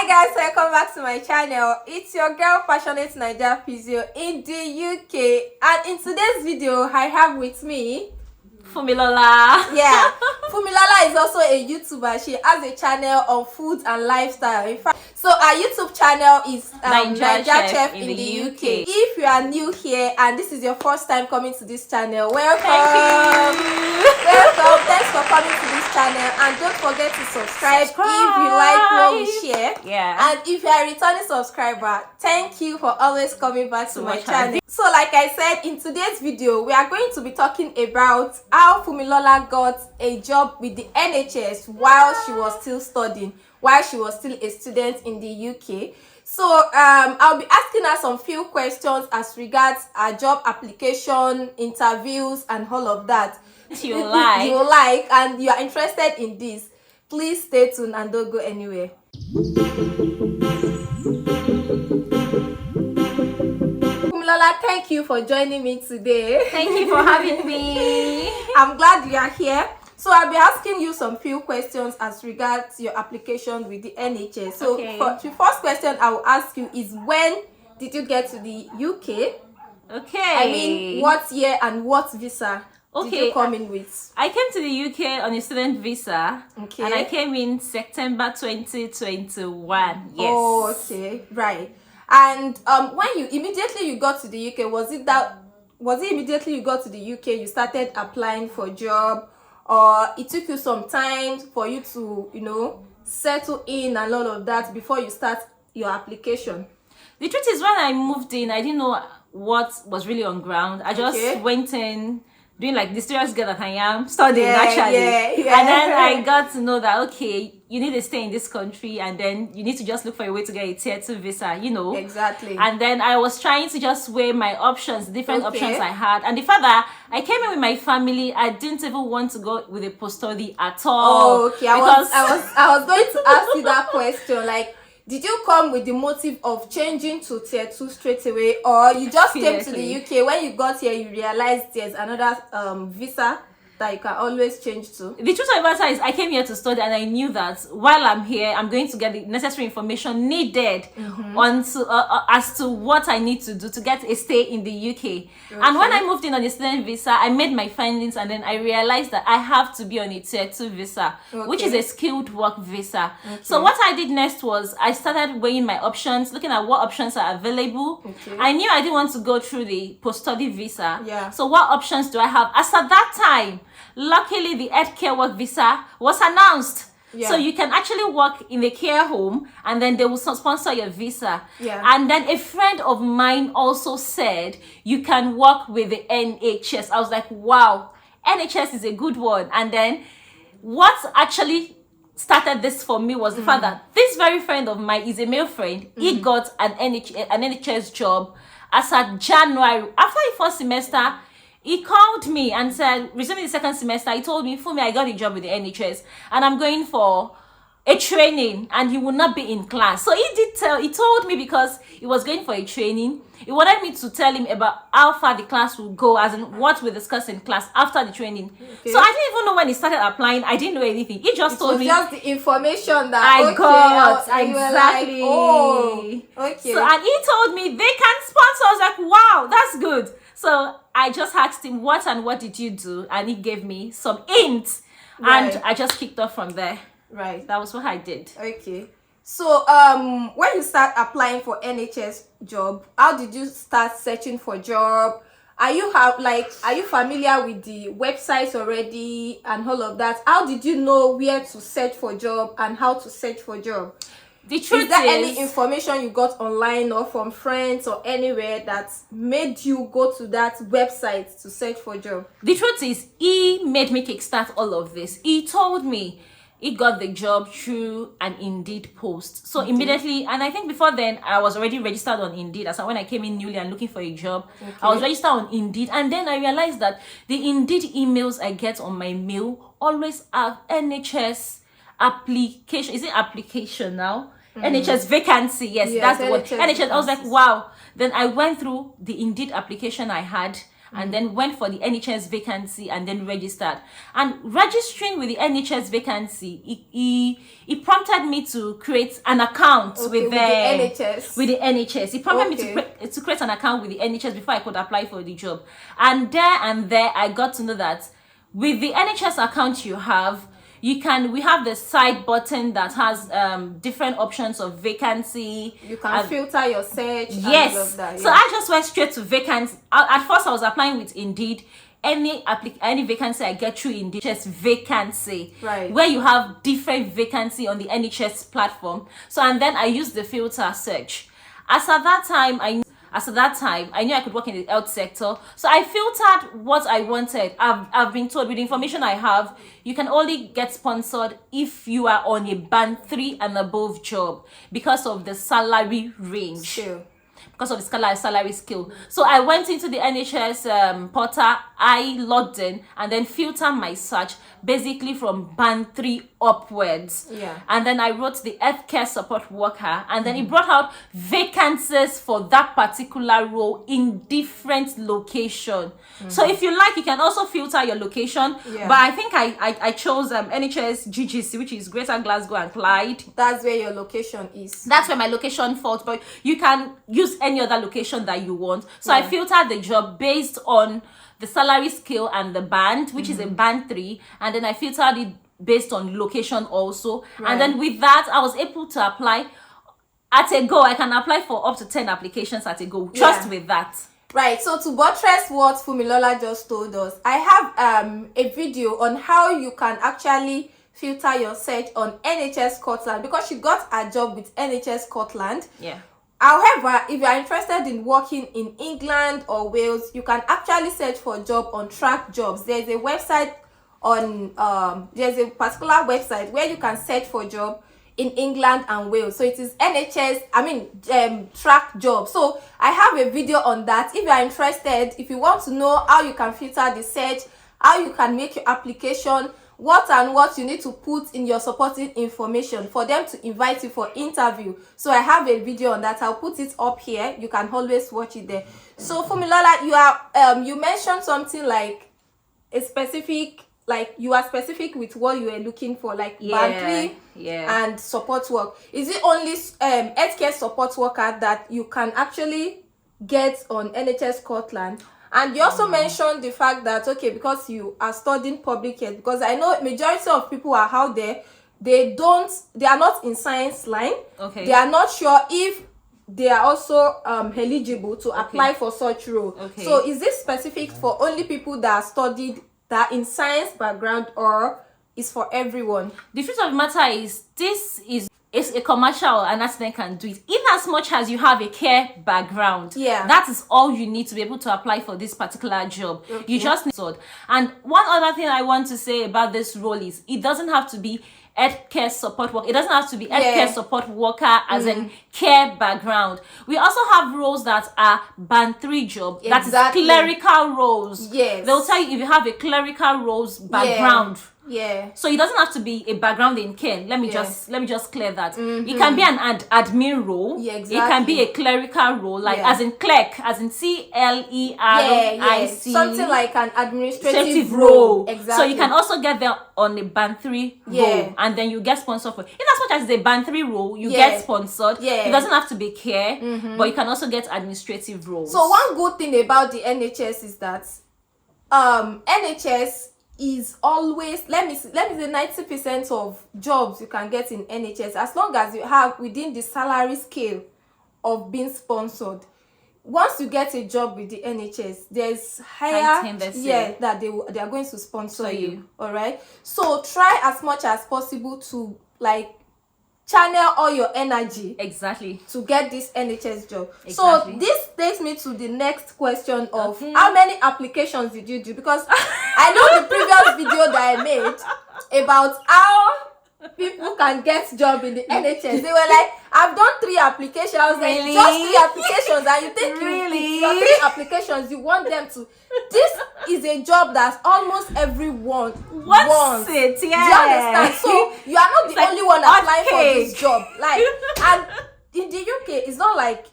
Hi guys, welcome back to my channel. It's your girl Passionate Naija Physio in the UK, and in today's video I have with me Fumilola. Yeah, Fumilola is also a YouTuber. She has a channel on food and lifestyle. In fact, so our YouTube channel is Naija Chef in the UK. If you are new here and this is your first time coming to this channel, welcome. Welcome. Thanks for coming to this channel, and don't forget to subscribe if you like what we share. Yeah. And if you are a returning subscriber, thank you for always coming back to my channel. So like I said, in today's video, we are going to be talking about how Fumilola got a job with the NHS while she was still studying, while she was still a student in the UK. So I'll be asking her some few questions as regards her job application, interviews, and all of that. You like. You like, and you are interested in this. Please stay tuned and don't go anywhere. Fumilola, thank you for joining me today. Thank you for having me. I'm glad you are here. So I'll be asking you some few questions as regards your application with the NHS. So the first question I will ask you is, when did you get to the UK? Okay. I mean, what year and what visa did you come in with? I came to the UK on a student visa. Okay. And I came in September 2021. Yes. Oh, okay. Right. And when you immediately got to the UK, was it immediately you got to the UK you started applying for a job, or it took you some time for you to, settle in and all of that before you start your application? The truth is, when I moved in, I didn't know what was really on ground. I just went in doing like the serious girl that I am, studying actually. And then I got to know that, okay, you need to stay in this country, and then you need to just look for a way to get a tier 2 visa, Exactly. And then I was trying to just weigh my options, different options I had. And the fact that I came in with my family, I didn't even want to go with a post-study at all. Oh, okay. I was going to ask you that question. Like, did you come with the motive of changing to tier 2 straight away, or you just came to the UK, when you got here you realized there's another visa that you can always change to? The truth of the matter is, I came here to study, and I knew that while I'm here, I'm going to get the necessary information needed as to what I need to do to get a stay in the UK. And when I moved in on a student visa, I made my findings, and then I realized that I have to be on a tier 2 visa, which is a skilled work visa. So what I did next was I started weighing my options, looking at what options are available. I knew I didn't want to go through the post-study visa. So what options do I have? As at that time, luckily the healthcare work visa was announced. So you can actually work in the care home, and then they will sponsor your visa. And then a friend of mine also said you can work with the NHS. I was like, wow, NHS is a good one. And then what actually started this for me was the fact that this very friend of mine is a male friend. He got an NHS job as at January. After the first semester, he called me and said, resuming the second semester, he told me, Fumi, I got a job with the NHS and I'm going for a training and he will not be in class. So he told me, because he was going for a training, he wanted me to tell him about how far the class will go, as in what we discuss in class after the training. So I didn't even know when he started applying. I didn't know anything. He just told me. Just the information that I got. Exactly. Like, oh, okay. So, and he told me they can sponsor. I was like, wow, that's good. So I just asked him, what did you do? And he gave me some hints. And I just kicked off from there. Right. That was what I did. Okay. So when you start applying for NHS job, how did you start searching for job? Are you familiar with the websites already and all of that? How did you know where to search for job and how to search for job? The truth is there any information you got online or from friends or anywhere that made you go to that website to search for job? The truth is, he made me kickstart all of this. He told me he got the job through an Indeed post. So immediately, and I think before then, I was already registered on Indeed. As when I came in newly and looking for a job, I was registered on Indeed. And then I realized that the Indeed emails I get on my mail always have NHS application. Is it application now? NHS vacancy. Yes, that's the word. NHS. I was like, wow. Then I went through the Indeed application I had, and then went for the NHS vacancy and then registered. And registering with the NHS vacancy, it prompted me to create an account with the NHS. With the NHS. It prompted me to create an account with the NHS before I could apply for the job. And there I got to know that with the NHS account you have, we have the side button that has different options of vacancy. You can filter your search. Yes. And all of that, So I just went straight to vacancy. At first I was applying with Indeed. Any vacancy I get through Indeed, just vacancy. Right. Where you have different vacancy on the NHS platform. So and then I used the filter search. As at that time I knew I could work in the health sector. So I filtered what I wanted. I've been told with the information I have, you can only get sponsored if you are on a band 3 and above job because of the salary range. Sure. Because of the salary scale. So I went into the NHS portal, I logged in and then filtered my search basically from band 3 upwards. Yeah. And then I wrote the healthcare support worker, and then it brought out vacancies for that particular role in different location. So if you like, you can also filter your location. Yeah. But I think I chose NHS GGC, which is Greater Glasgow and Clyde. That's where your location is. That's where my location falls, but you can use any other location that you want. So I filtered the job based on the salary scale and the band, which is a band 3, and then I filtered it based on location also. Right. And then with that, I was able to apply at a go. I can apply for up to 10 applications at a go, just with that. Right, so to buttress what Fumilola just told us, I have a video on how you can actually filter your search on NHS Scotland, because she got a job with NHS Scotland. Yeah. However, if you are interested in working in England or Wales, you can actually search for a job on Track Jobs. There's a website on there's a particular website where you can search for a job in England and Wales. So it is Track Jobs. So I have a video on that. If you are interested, if you want to know how you can filter the search, how you can make your application, what you need to put in your supporting information for them to invite you for interview. So I have a video on that. I'll put it up here. You can always watch it there. So Fumilola, you are you mentioned something like a specific, like you are specific with what you are looking for, like band 3 and support work. Is it only healthcare support worker that you can actually get on NHS Scotland? And you also mentioned the fact that, okay, because you are studying public health, because I know majority of people are out there, they are not in science line. Okay. They are not sure if they are also eligible to apply for such role. Okay. So is this specific for only people that are studied, that are in science background, or is for everyone? The truth of the matter is, this is a commercial and accident can do it. In as much as you have a care background, that is all you need to be able to apply for this particular job. You just need to. And one other thing I want to say about this role is, it doesn't have to be healthcare support work. It doesn't have to be healthcare support worker as in care background. We also have roles that are band 3 job. That is clerical roles. Yes. They'll tell you if you have a clerical roles background. So it doesn't have to be a background in care. Let me just clear that. It can be an admin role. It can be a clerical role, like as in clerk, as in CLERIC. Something like an administrative role. Exactly. So you can also get there on a band 3 role, and then you get sponsored for. In as much as it's a band 3 role, you get sponsored. It doesn't have to be care, but you can also get administrative roles. So one good thing about the NHS is that NHS is always, let me say 90% of jobs you can get in NHS, as long as you have within the salary scale of being sponsored. Once you get a job with the NHS, there's higher that they are going to sponsor you. All right, so try as much as possible to channel all your energy to get this NHS job. So this takes me to the next question of how many applications did you do? Because I know the previous video that I made about how people can get job in the NHS. They were like, I've done 3 applications. I was like, just 3 applications, and you think your 3 applications, you want them to. This is a job that almost everyone wants. Do you understand? So you are not the only one applying for this job. And in the UK, it's not like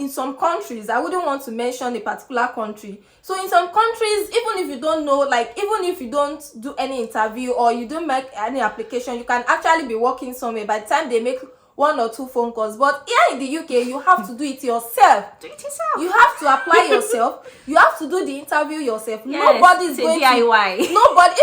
in some countries, I wouldn't want to mention a particular country. So in some countries, even if you don't know, like even if you don't do any interview or you don't make any application, you can actually be working somewhere by the time they make 1 or 2 phone calls. But here in the UK, you have to do it yourself. Do it yourself. You have to apply yourself. You have to do the interview yourself. Yes, Nobody's going DIY. to. Nobody.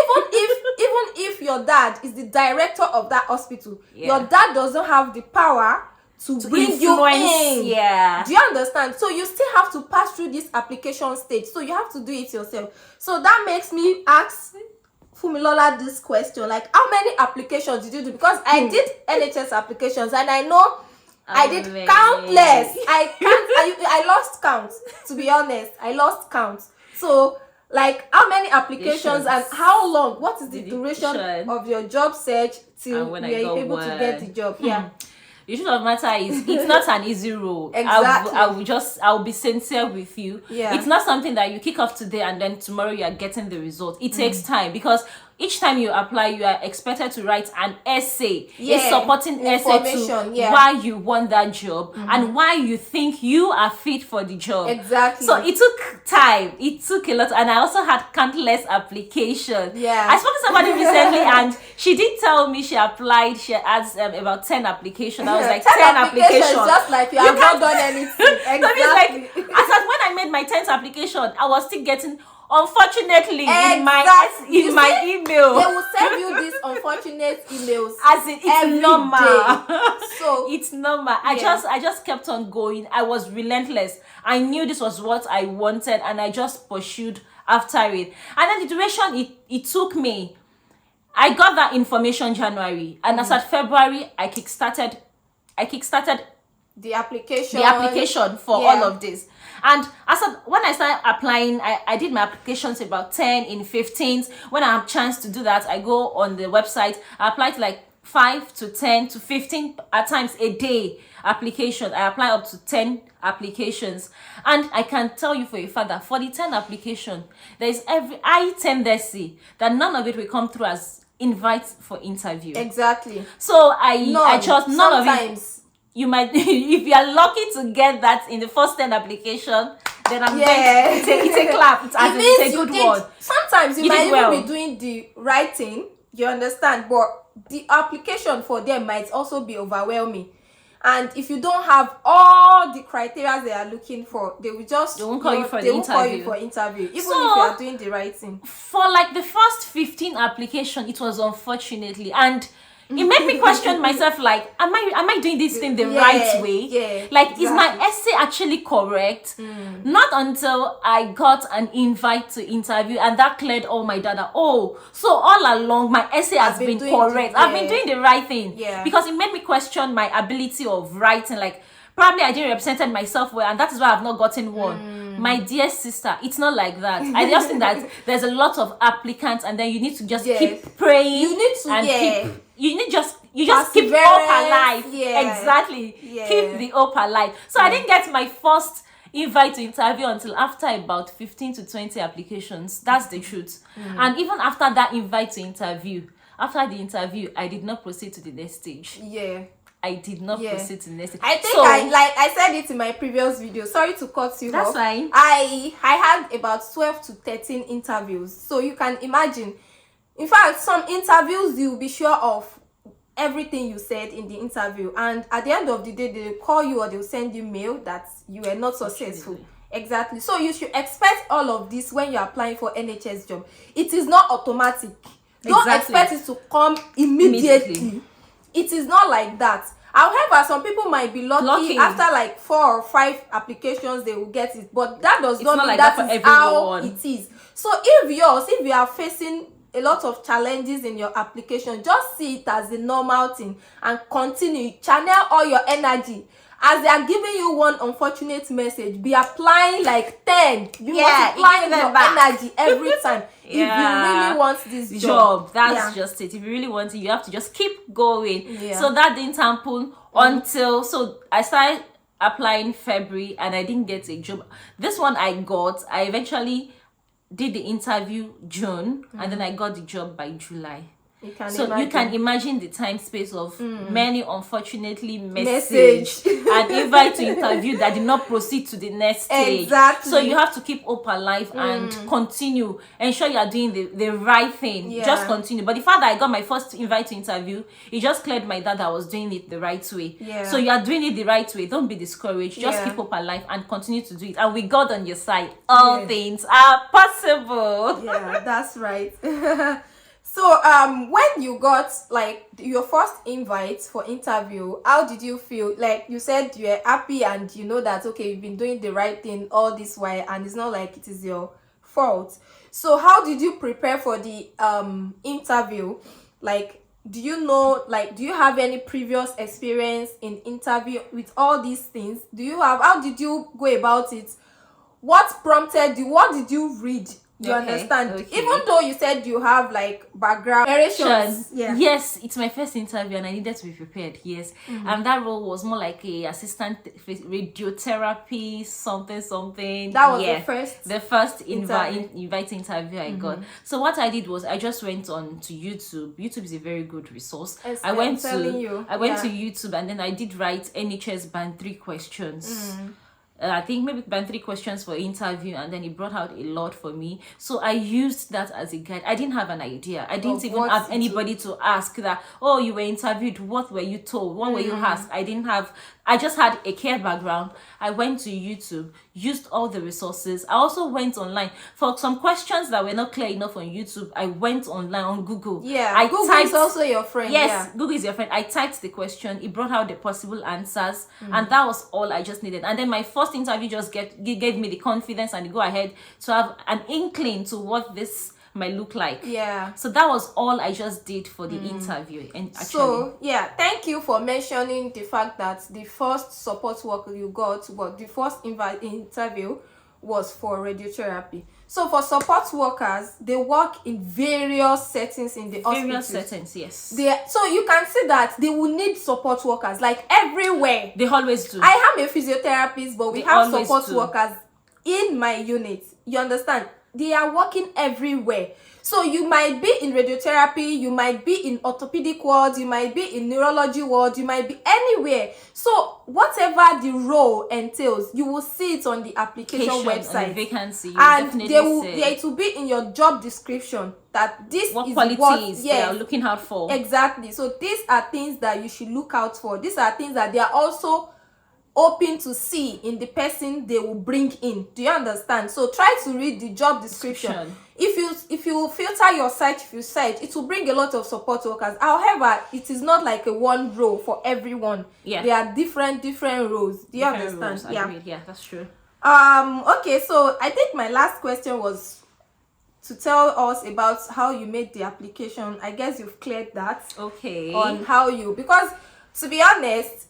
Even if your dad is the director of that hospital, your dad doesn't have the power to bring you in. Yeah. Do you understand? So you still have to pass through this application stage. So you have to do it yourself. So that makes me ask Fumilola this question, like, how many applications did you do? Because I did NHS applications and I know I did countless. I lost count, to be honest. I lost count. So like, how many applications and how long? What is the duration of your job search till you are able to get the job? Yeah. The truth of the matter is, it's not an easy role. Exactly. I'll be sincere with you. Yeah. It's not something that you kick off today and then tomorrow you are getting the result. It takes time, because each time you apply, you are expected to write an essay, a supporting essay to why you want that job and why you think you are fit for the job. Exactly. So it took time. It took a lot. And I also had countless applications. Yeah. I spoke to somebody recently and she did tell me she applied. She has about 10 applications. I was like, 10 applications. Just like you have not done anything. Exactly. So it's like, as when I made my 10th application, I was still getting, unfortunately, in my email. They will send you these unfortunate emails. As in, it's normal. So it's normal. I just kept on going. I was relentless. I knew this was what I wanted and I just pursued after it. And then the duration it took me, I got that information January, and as at February, I kickstarted the application for all of this. And when I started applying, I did my applications about 10 in 15th. When I have chance to do that, I go on the website. I apply to like 5 to 10 to 15 at times a day application. I apply up to 10 applications. And I can tell you for a fact that for the 10 application, there is every high tendency that none of it will come through as invites for interview. Exactly. So I chose none of it. You might, if you are lucky to get that in the first 10 application, then I'm it's a clap. It's a good one. Sometimes you might even be doing the writing, you understand, but the application for them might also be overwhelming. And if you don't have all the criteria they are looking for, they won't call you for interview, even if you are doing the writing. For like the first 15 application, it was unfortunately, and it made me question myself, like, am I doing this thing the right way? Yeah, like, is my essay actually correct? Not until I got an invite to interview, and that cleared all my data. Oh, so all along my essay has been correct. I've been doing the right thing. Yeah. Because it made me question my ability of writing. Like, probably I didn't represent myself well, and that is why I've not gotten one. My dear sister, it's not like that. I just think that there's a lot of applicants, and then you need to just keep praying. You need to you just keep hope alive. Exactly. Keep the hope alive. So I didn't get my first invite to interview until after about 15 to 20 applications. That's the truth. And even after that invite to interview, after the interview, I did not proceed to the next stage. I did not proceed to the next stage. I think I said it in my previous video. Sorry to cut you off. That's fine. I had about 12 to 13 interviews. So you can imagine. In fact, some interviews you'll be sure of everything you said in the interview, and at the end of the day, they'll call you or they'll send you mail that you were not successful. Exactly. So you should expect all of this when you're applying for NHS job. It is not automatic. Don't expect it to come immediately. It is not like that. However, some people might be lucky after like 4 or 5 applications they will get it, but that does not mean like that is how it is. So if you are facing a lot of challenges in your application, just see it as a normal thing and continue. Channel all your energy. As they are giving you one unfortunate message, be applying like 10. Be multiplying your energy every time. If you really want this job. That's just it. If you really want it, you have to just keep going. So that didn't happen until, so I started applying February and I didn't get a job. This one I got. I eventually did the interview June and then I got the job by July. You can imagine the time space of many unfortunately message and invite to interview that did not proceed to the next stage. Exactly. So you have to keep hope alive and continue. Ensure you are doing the right thing. Just continue. But the fact that I got my first invite to interview, it just cleared my doubt that I was doing it the right way. So you are doing it the right way. Don't be discouraged. Just keep hope alive and continue to do it. And with God on your side, all things are possible. Yeah, that's right. So when you got like your first invite for interview, how did you feel? Like you said you were happy and you know that okay, you've been doing the right thing all this while and it's not like it is your fault. So how did you prepare for the interview? Like do you know, like do you have any previous experience in interview with all these things? How did you go about it? What prompted you? What did you read? You understand? Even though you said you have like background narrations. Yes, it's my first interview and I needed to be prepared. Yes. And that role was more like a assistant radiotherapy something. That was the first invite interview I got. So what I did was I just went on to YouTube. YouTube is a very good resource. I went to YouTube and then I did write NHS band 3 questions. I think maybe band 3 questions for interview, and then it brought out a lot for me. So I used that as a guide. I didn't have an idea. I didn't even have anybody to ask that, oh, you were interviewed, what were you told? What were you asked? I just had a care background. I went to YouTube, used all the resources. I also went online for some questions that were not clear enough on YouTube. I went online on Google. Google is also your friend. Yes, Google is your friend. I typed the question. It brought out the possible answers. And that was all I just needed. And then my first interview just gave me the confidence and the go ahead to have an inkling to what this might look like. So that was all I just did for the interview. And actually, so thank you for mentioning the fact that the first support work you got, but the first interview was for radiotherapy. So for support workers, they work in various settings in the hospital. Various settings, yes. So you can see that they will need support workers like everywhere. They always do. I am a physiotherapist, but we have support workers in my unit. You understand? They are working everywhere. So you might be in radiotherapy, you might be in orthopedic wards, you might be in neurology wards, you might be anywhere. So whatever the role entails, you will see it on the application website. On the vacancy, and it will be in your job description that this what is qualities they are looking out for. Exactly. So these are things that you should look out for. These are things that they are also hoping to see in the person they will bring in. Do you understand? So try to read the job description. If you filter your search, it will bring a lot of support workers. However, it is not like a one role for everyone. There are different roles. Do you understand? Yeah, that's true. Okay, so I think my last question was to tell us about how you made the application. I guess you've cleared that. Okay. On how you, because to be honest,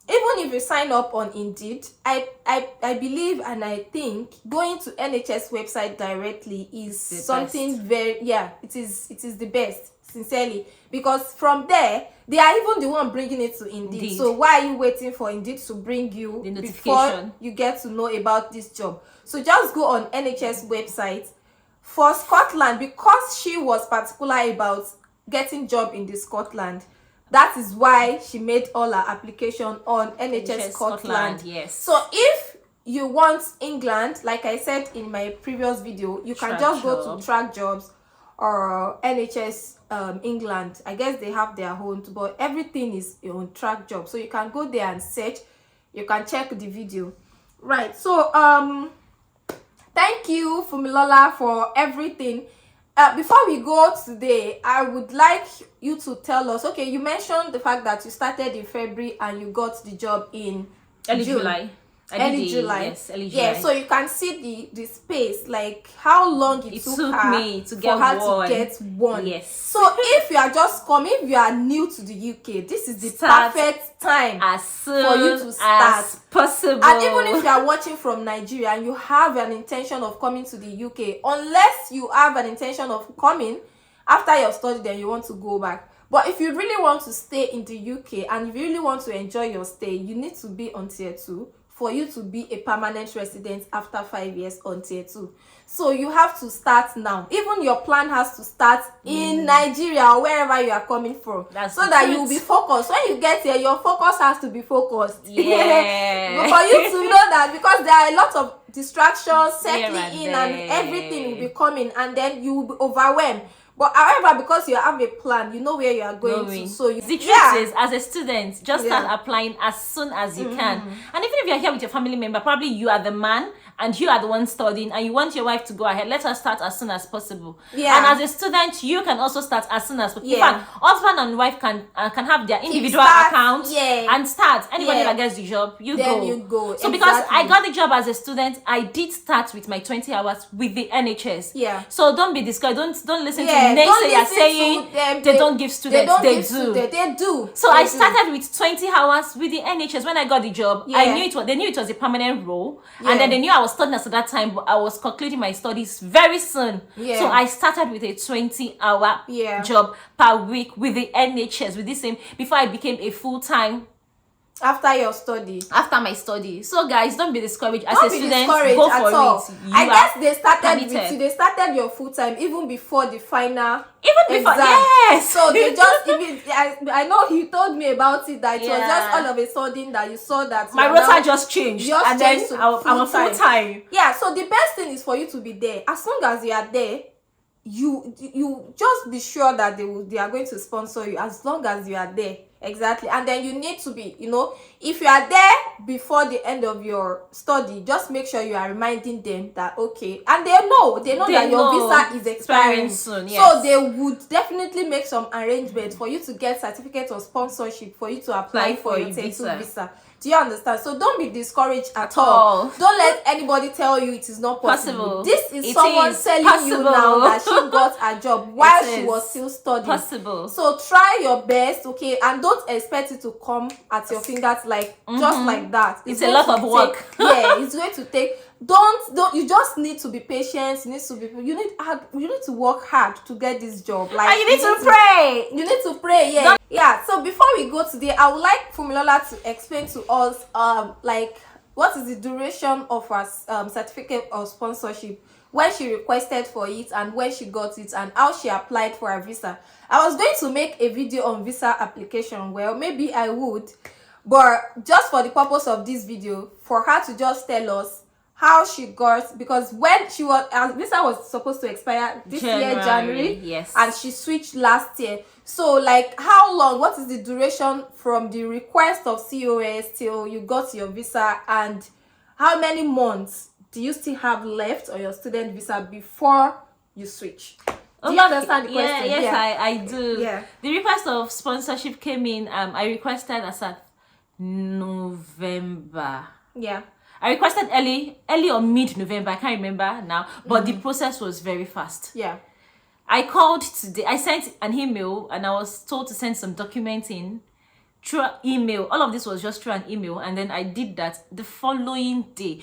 even if you sign up on Indeed, I believe and I think going to NHS website directly is something very it is the best, sincerely, because from there they are even the one bringing it to Indeed. So why are you waiting for Indeed to bring you the notification before you get to know about this job? So just go on NHS website. For Scotland, because she was particular about getting job in the Scotland, that is why she made all her application on NHS Scotland. Yes. So if you want England, like I said in my previous video, you can just go to Track Jobs or NHS England. I guess they have their own, but everything is on Track Jobs. So you can go there and search. You can check the video. Right. So thank you, Fumilola, for everything. Before we go today, I would like you to tell us, okay, you mentioned the fact that you started in February and you got the job in July. Early July. Yes, early July. So you can see the space, like how long it took me to get to get one. Yes. So if you are just coming, if you are new to the UK, this is the perfect time as soon for you to start as possible. And even if you are watching from Nigeria and you have an intention of coming to the UK, unless you have an intention of coming after your study, then you want to go back. But if you really want to stay in the UK and if you really want to enjoy your stay, you need to be on tier 2 for you to be a permanent resident after 5 years on tier 2. So you have to start now. Even your plan has to start in Nigeria or wherever you are coming from. That's so that you will be focused. When you get here, your focus has to be focused. Yeah. For you to know that, because there are a lot of distractions settling in and everything will be coming, and then you will be overwhelmed. But however, because you have a plan, you know where you are going to. So you, the truth is, as a student, just start applying as soon as you can. And even if you're here with your family member, probably you are the man and you are the one studying and you want your wife to go ahead, let her start as soon as possible. And as a student, you can also start as soon as possible. In fact, husband and wife can have their individual accounts and start. Anybody that gets the job, you go. So because I got the job as a student, I did start with my 20 hours with the NHS. So don't be discouraged. Don't listen to naysayers saying they don't give students. They do. So I started with 20 hours with the NHS. When I got the job, I knew they knew it was a permanent role, and then they knew I was studying at that time, but I was concluding my studies very soon. So I started with a 20-hour job per week with the NHS, with the same, before I became a full-time after your study. After my study. So guys, don't be discouraged as a student. Go for it. I guess they started with you. They started your full time even before the final before exam. So they just I know he told me about it, that it was just all of a sudden that you saw that my rota just changed, and then I'm a full time. So the best thing is for you to be there. As long as you are there, you just be sure that they are going to sponsor you as long as you are there. Exactly. And then you need to be, if you are there before the end of your study, just make sure you are reminding them that and they know that your visa is expiring soon. So they would definitely make some arrangements for you to get certificate of sponsorship for you to apply for your tier 2 visa. Do you understand? So don't be discouraged at all. Don't let anybody tell you it is not possible. This is someone telling you now that she got a job while she was still studying. So try your best, and don't expect it to come at your fingers just like that. It's a lot of work. It's going to take. Don't you just need to be patient. You need to work hard to get this job. And you need to pray. You need to pray. So before we go today, I would like Fumilola to explain to us what is the duration of her certificate of sponsorship, when she requested for it and when she got it, and how she applied for her visa. I was going to make a video on visa application. Well, maybe I would, but just for the purpose of this video, for her to just tell us how she got, because when she was visa was supposed to expire this year, January, and she switched last year. So how long, what is the duration from the request of COS till you got your visa, and how many months do you still have left on your student visa before you switch? Do you understand the question? Yes, I do. The request of sponsorship came in, I requested as at November. I requested early or mid-November, I can't remember now, but the process was very fast. I called today, I sent an email, and I was told to send some documents in through email. All of this was just through an email, and then I did that the following day.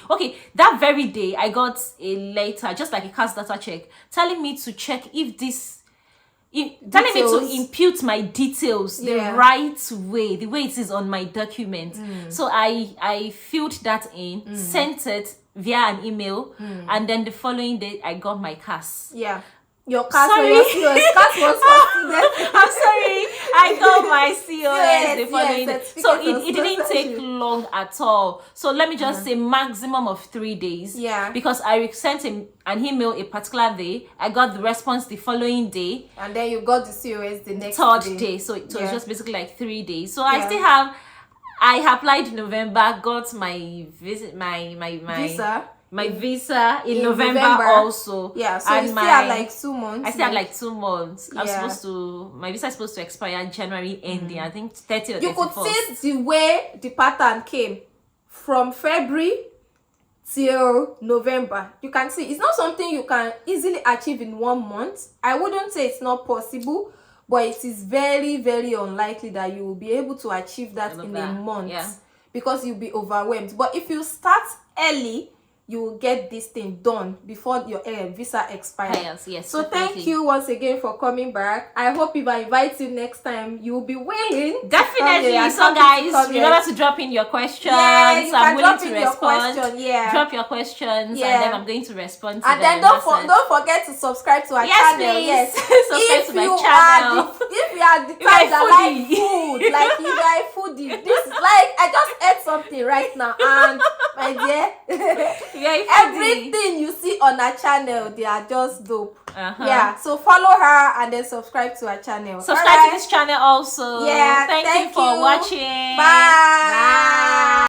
That very day, I got a letter, just like a CAS data check, telling me to check if telling me to impute my details the right way, the way it is on my document. So I filled that in, sent it via an email, and then the following day I got my CAS. Your CAS was I'm sorry, I got my COS the following day. So it didn't take long at all. So let me just say maximum of 3 days. Because I sent an email a particular day, I got the response the following day, and then you got the COS the next third day. So it was just basically 3 days. So I still have. I applied in November, got my visit, my visa. My visa in November also. So and you still had 2 months. I still had 2 months. My visa is supposed to expire January ending. I think 30 or 31st. You could see the way the pattern came from February till November. You can see it's not something you can easily achieve in 1 month. I wouldn't say it's not possible, but it is very, very unlikely that you will be able to achieve that in a month because you'll be overwhelmed. But if you start early, you will get this thing done before your visa expires. Yes, So definitely. thank you once again for coming back. I hope if I invite you next time, you will be willing. Definitely. So guys, remember to drop in your questions. Yeah, you I'm can drop willing in to your respond. question. Yeah. Drop your questions, Yeah. and then I'm going to respond to and them. then don't forget to subscribe to our Yes, channel. please. Yes, Subscribe to my channel. If you are the You are type a that like foodie. food, like you are a foodie, this is like I just ate something right now, and my dear, Yeah, everything you see on our channel, they are just dope. Yeah, so follow her and then subscribe to our channel. Subscribe to this channel also. Yeah, Thank you for watching. Bye.